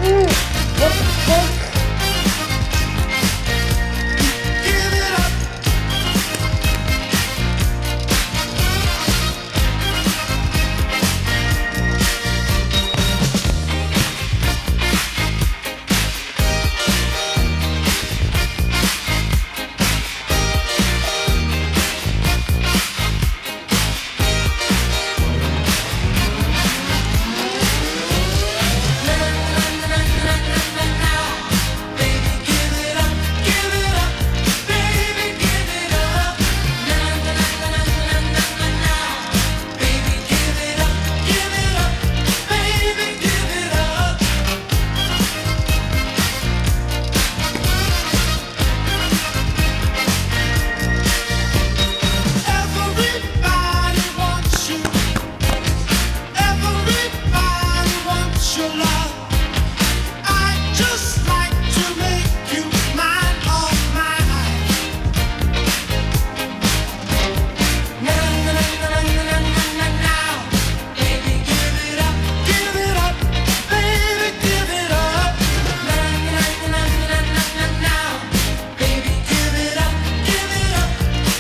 What the fuck? Give it up. Everybody wants you. Everybody wants your love. I just like to make you mine, all mine. Na na na na na na na na now, baby, give it up, baby, give it up. Na na na na na na na now, baby, give it up,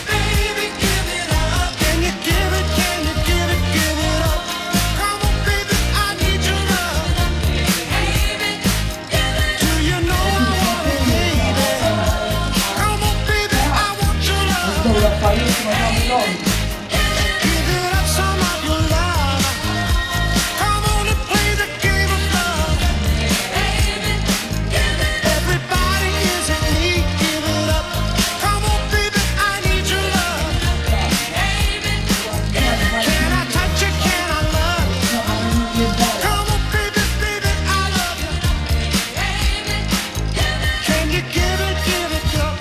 baby, give it up. Can you give it? Can you give it? Give it up. Come on, baby, I need your love. Do you know I want it, baby? Come on, baby, I want your love. Dove apparirsi ma siamo noi. Give it up some of your love. Come on and play the game of love. Everybody is in need. Give it up. Come on, baby, I need your love. Can I touch you? Can I love you? Come on, baby, baby, I love you. Can you give it up?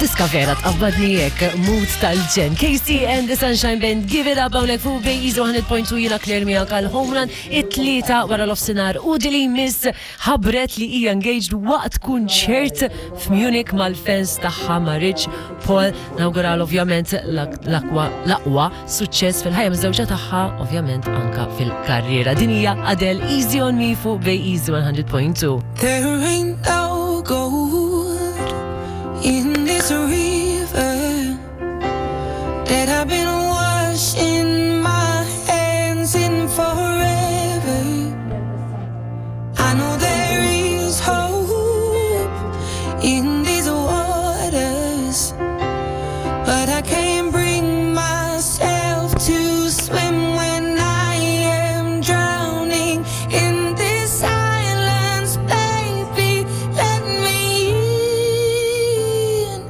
Diska vera tqabbadni jekk mood tal-ġen. KC and the Sunshine Band, give it up hawnhekk fuq Bejjiż 100.2 jiena Claire miegħek għal home run it-tlieta wara l-ofsinhar u dili miss ħabbret li hija engaged waqt kunċert f'Munich mal-fans tagħha ma' Rich Paul. Nawgural ovvjament l-aqwa suċċess fil-ħajja miż-żewġa tagħha ovvjament anka fil-karriera. Din hija Adele, Easy on Me fuq Bejjiż 100.2. There ain't no gold in this river that I've been washing my hands in forever. I know there is hope in these waters, but I can't bring myself to swim when I am drowning in this silence. Baby, let me in.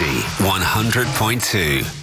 Easy 100.2.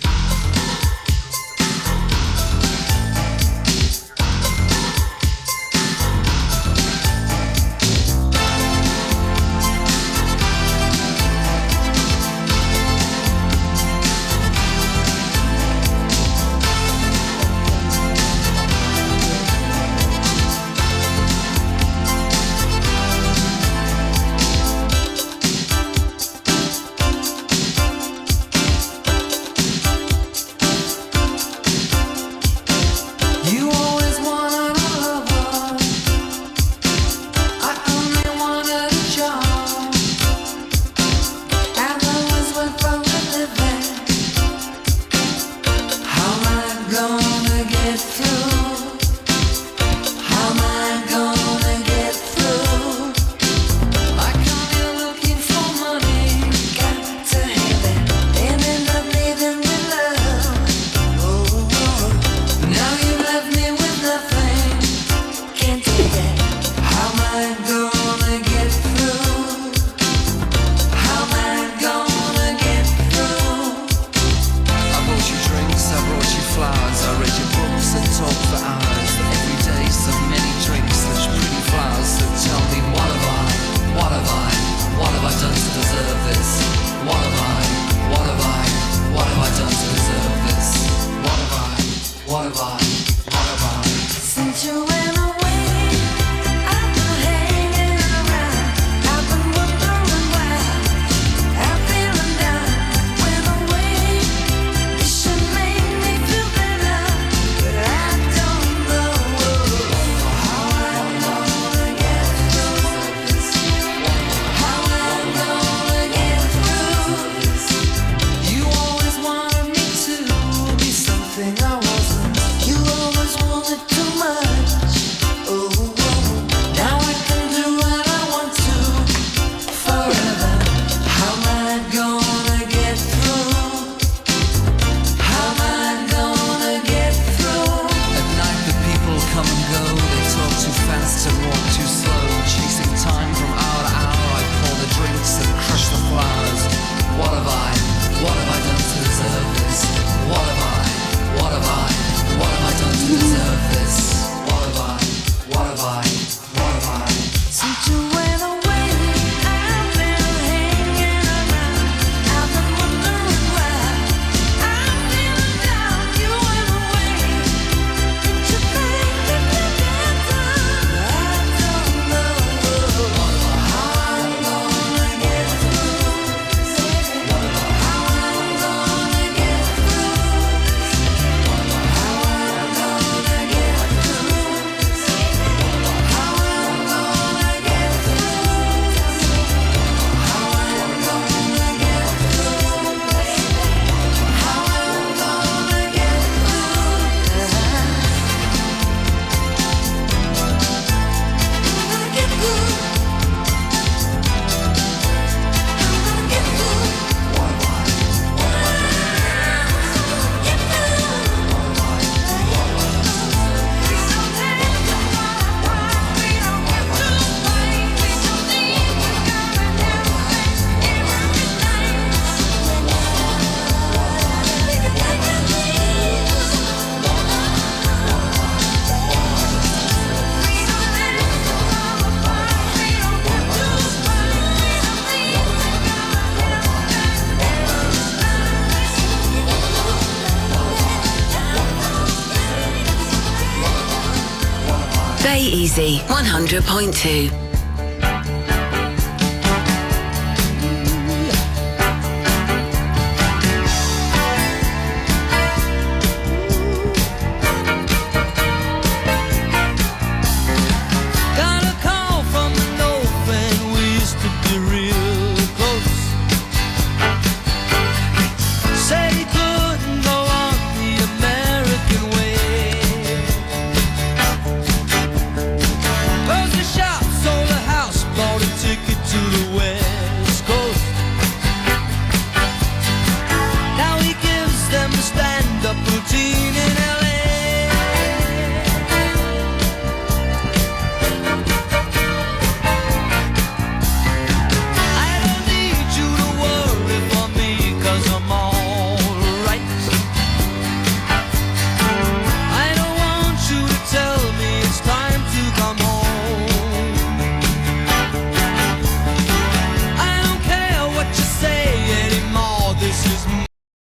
Easy 100.2.